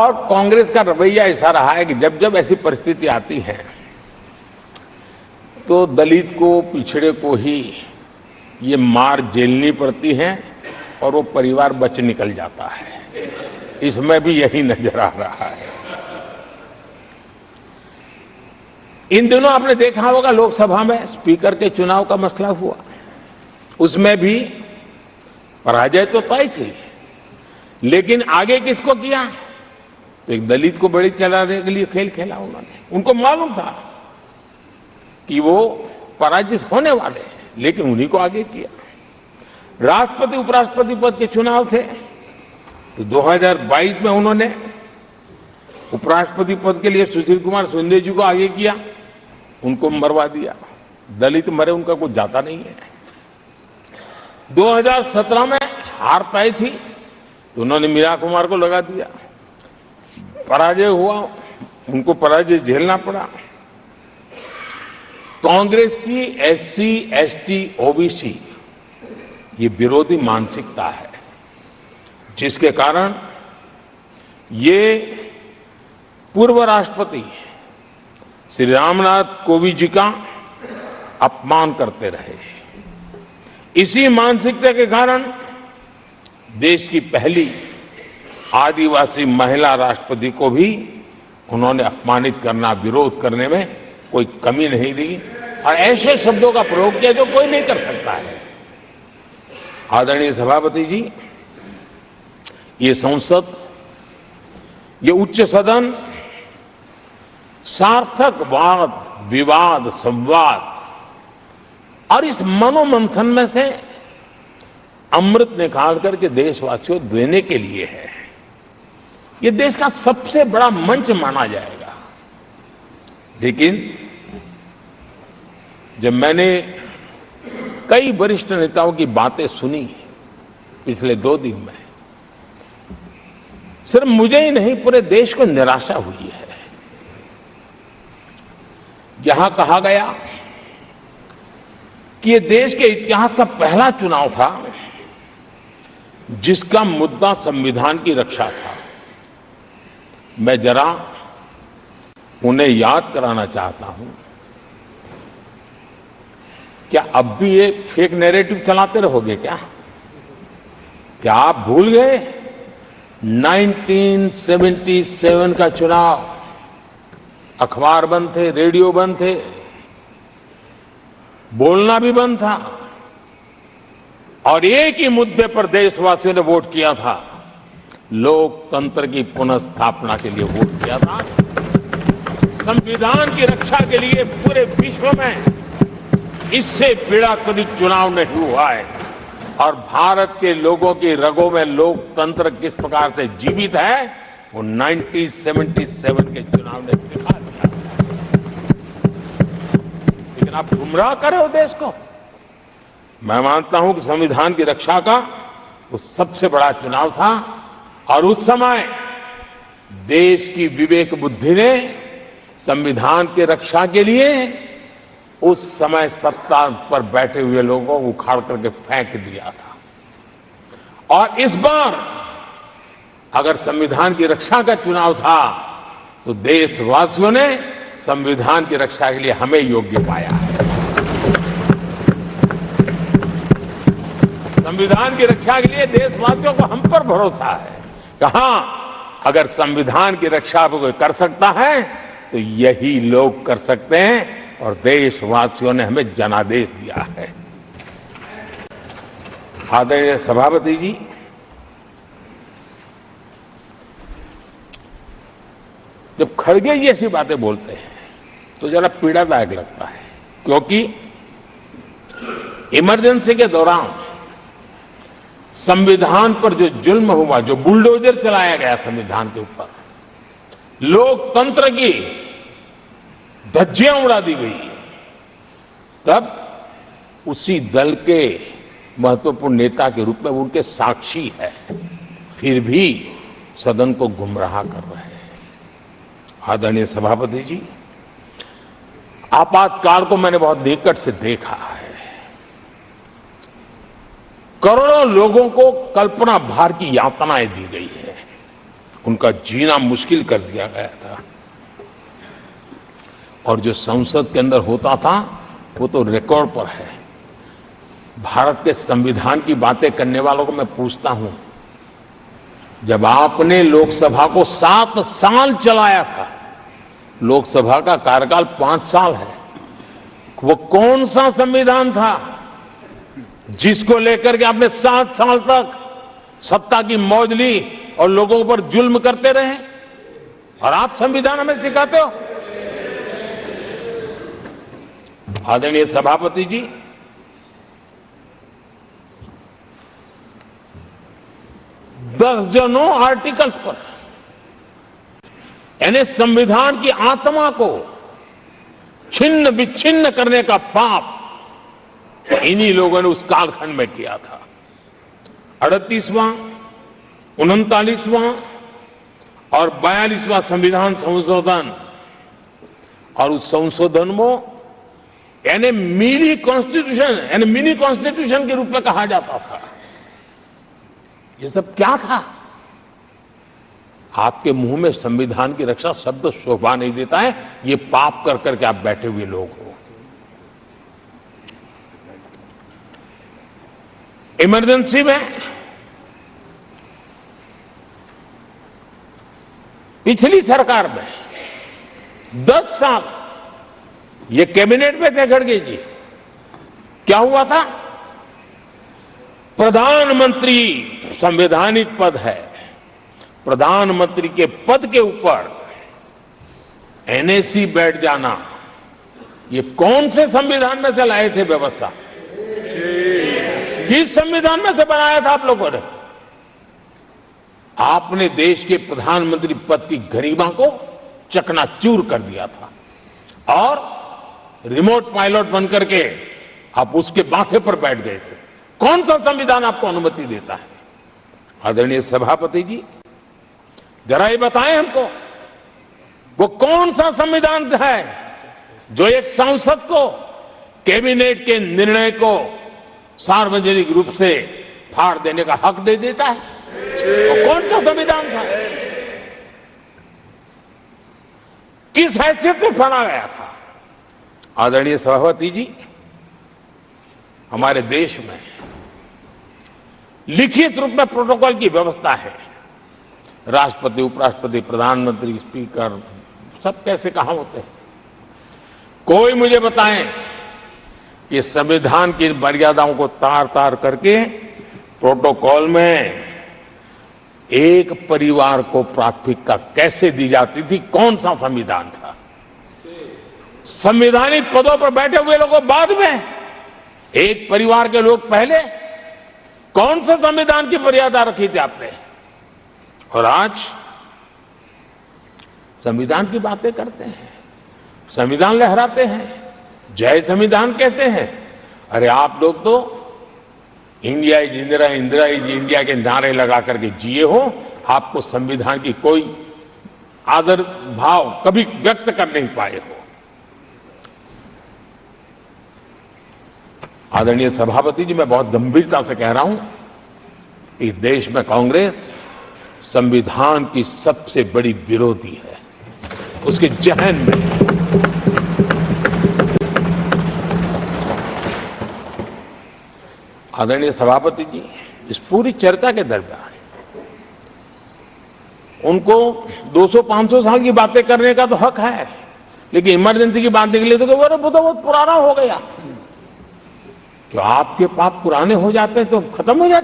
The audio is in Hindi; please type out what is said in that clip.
और कांग्रेस का रवैया ऐसा रहा है कि जब जब ऐसी परिस्थिति आती है तो दलित को, पिछड़े को ही ये मार झेलनी पड़ती है और वो परिवार बच निकल जाता है। इसमें भी यही नजर आ रहा है। इन दिनों आपने देखा होगा लोकसभा में स्पीकर के चुनाव का मसला हुआ, उसमें भी पराजय तो तय थी, लेकिन आगे किसको किया? तो एक दलित को बड़ी चलाने के लिए खेल खेला उन्होंने। उनको मालूम था कि वो पराजित होने वाले हैं, लेकिन उन्हीं को आगे किया। राष्ट्रपति उपराष्ट्रपति पद के चुनाव थे तो 2022 में उन्होंने उपराष्ट्रपति पद के लिए सुशील कुमार शिंदे जी को आगे किया, उनको मरवा दिया। दलित मरे, उनका कुछ जाता नहीं है। 2017 में हार तय थी तो उन्होंने मीरा कुमार को लगा दिया, पराजय हुआ, उनको पराजय झेलना पड़ा। कांग्रेस की एससी, एसटी, ओबीसी ये विरोधी मानसिकता है, जिसके कारण ये पूर्व राष्ट्रपति श्री रामनाथ कोविंद जी का अपमान करते रहे। इसी मानसिकता के कारण देश की पहली आदिवासी महिला राष्ट्रपति को भी उन्होंने अपमानित करना, विरोध करने में कोई कमी नहीं ली और ऐसे शब्दों का प्रयोग किया जो कोई नहीं कर सकता है। आदरणीय सभापति जी, ये संसद, ये उच्च सदन सार्थक वाद विवाद संवाद और इस मनोमंथन में से अमृत निकाल करके देशवासियों देने के लिए है। ये देश का सबसे बड़ा मंच माना जाएगा। लेकिन जब मैंने कई वरिष्ठ नेताओं की बातें सुनी पिछले 2 दिन में, सिर्फ मुझे ही नहीं पूरे देश को निराशा हुई है। यहां कहा गया कि ये देश के इतिहास का पहला चुनाव था जिसका मुद्दा संविधान की रक्षा था। मैं जरा उन्हें याद कराना चाहता हूं, क्या अब भी ये फेक नैरेटिव चलाते रहोगे क्या आप भूल गए 1977 का चुनाव? अखबार बंद थे, रेडियो बंद थे, बोलना भी बंद था और एक ही मुद्दे पर देशवासियों ने वोट किया था, लोकतंत्र की पुनर्स्थापना के लिए वोट किया था। संविधान की रक्षा के लिए पूरे विश्व में इससे बड़ा कभी चुनाव नहीं हुआ है और भारत के लोगों की रगों में लोकतंत्र किस प्रकार से जीवित है वो 1977 के चुनाव ने दिखा दिया। लेकिन आप गुमराह कर रहे हो देश को। मैं मानता हूं कि संविधान की रक्षा का वो सबसे बड़ा चुनाव था और उस समय देश की विवेक बुद्धि ने संविधान की रक्षा के लिए उस समय सत्ता पर बैठे हुए लोगों को उखाड़ करके फेंक दिया था। और इस बार अगर संविधान की रक्षा का चुनाव था तो देशवासियों ने संविधान की रक्षा के लिए हमें योग्य पाया है। संविधान की रक्षा के लिए देशवासियों को हम पर भरोसा है। कहां अगर संविधान की रक्षा कोई कर सकता है तो यही लोग कर सकते हैं और देशवासियों ने हमें जनादेश दिया है। आदरणीय सभापति जी, जब खड़गे जी ऐसी बातें बोलते हैं तो जरा पीड़ादायक लगता है, क्योंकि इमरजेंसी के दौरान संविधान पर जो जुल्म हुआ, जो बुलडोजर चलाया गया संविधान के ऊपर, लोकतंत्र की धज्जियां उड़ा दी गई, तब उसी दल के महत्वपूर्ण नेता के रूप में उनके साक्षी है, फिर भी सदन को गुमराह कर रहे हैं। आदरणीय सभापति जी, आपातकाल को मैंने बहुत निकट से देखा है। करोड़ों लोगों को कल्पना भार की यातनाएं दी गई है उनका जीना मुश्किल कर दिया गया था। और जो संसद के अंदर होता था वो तो रिकॉर्ड पर है। भारत के संविधान की बातें करने वालों को मैं पूछता हूं, जब आपने लोकसभा को 7 साल चलाया था, लोकसभा का कार्यकाल 5 साल है, वो कौन सा संविधान था जिसको लेकर के आपने 7 साल तक सत्ता की मौज ली और लोगों पर जुल्म करते रहे? और आप संविधान हमें सिखाते हो? आदरणीय सभापति जी, दर्जनों आर्टिकल्स पर, यानी संविधान की आत्मा को छिन्न विच्छिन्न करने का पाप इन्हीं लोगों ने उस कालखंड में किया था। 38वां, 39वां और 42वां संविधान संशोधन, और उस संशोधन में यानी मिनी कॉन्स्टिट्यूशन के रूप में कहा जाता था। ये सब क्या था? आपके मुंह में संविधान की रक्षा शब्द शोभा नहीं देता है। ये पाप कर करके आप बैठे हुए लोग हो। इमरजेंसी में पिछली सरकार में 10 साल ये कैबिनेट में थे खड़गे जी, क्या हुआ था? प्रधानमंत्री संवैधानिक पद है, प्रधानमंत्री के पद के ऊपर एनएसी बैठ जाना, ये कौन से संविधान में से लाए थे व्यवस्था? किस संविधान में से बनाया था आप लोगों ने? आपने देश के प्रधानमंत्री पद की गरिमा को चकनाचूर कर दिया था और रिमोट पायलट बनकर के आप उसके माथे पर बैठ गए थे। कौन सा संविधान आपको अनुमति देता है? आदरणीय सभापति जी, जरा ये बताएं हमको, वो कौन सा संविधान है जो एक सांसद को कैबिनेट के निर्णय को सार्वजनिक रूप से फाड़ देने का हक दे देता है? वो कौन सा संविधान था? किस हैसियत से बना गया था? आदरणीय सभापति जी, हमारे देश में लिखित रूप में प्रोटोकॉल की व्यवस्था है। राष्ट्रपति, उपराष्ट्रपति, प्रधानमंत्री, स्पीकर, सब कैसे कहां होते हैं? कोई मुझे बताएं कि संविधान की मर्यादाओं को तार तार करके प्रोटोकॉल में एक परिवार को प्राथमिकता कैसे दी जाती थी? कौन सा संविधान था? संवैधानिक पदों पर बैठे हुए लोगों बाद में, एक परिवार के लोग पहले। कौन सा संविधान की मर्यादा रखी थी आपने? और आज संविधान की बातें करते हैं, संविधान लहराते हैं, जय संविधान कहते हैं। अरे आप लोग तो India is Indira, Indira is India के नारे लगा करके जिए हो। आपको संविधान की कोई आदर भाव कभी व्यक्त कर नहीं पाए हो। आदरणीय सभापति जी, मैं बहुत गंभीरता से कह रहा हूं, इस देश में कांग्रेस संविधान की सबसे बड़ी विरोधी है। उसके जहन में आदरणीय सभापति जी, इस पूरी चर्चा के दरमियान उनको 200-500 साल की बातें करने का तो हक है, लेकिन इमरजेंसी की बात निकली तो वो तो बहुत पुराना हो गया। तो आपके पाप पुराने हो जाते हैं तो खत्म हो जाते।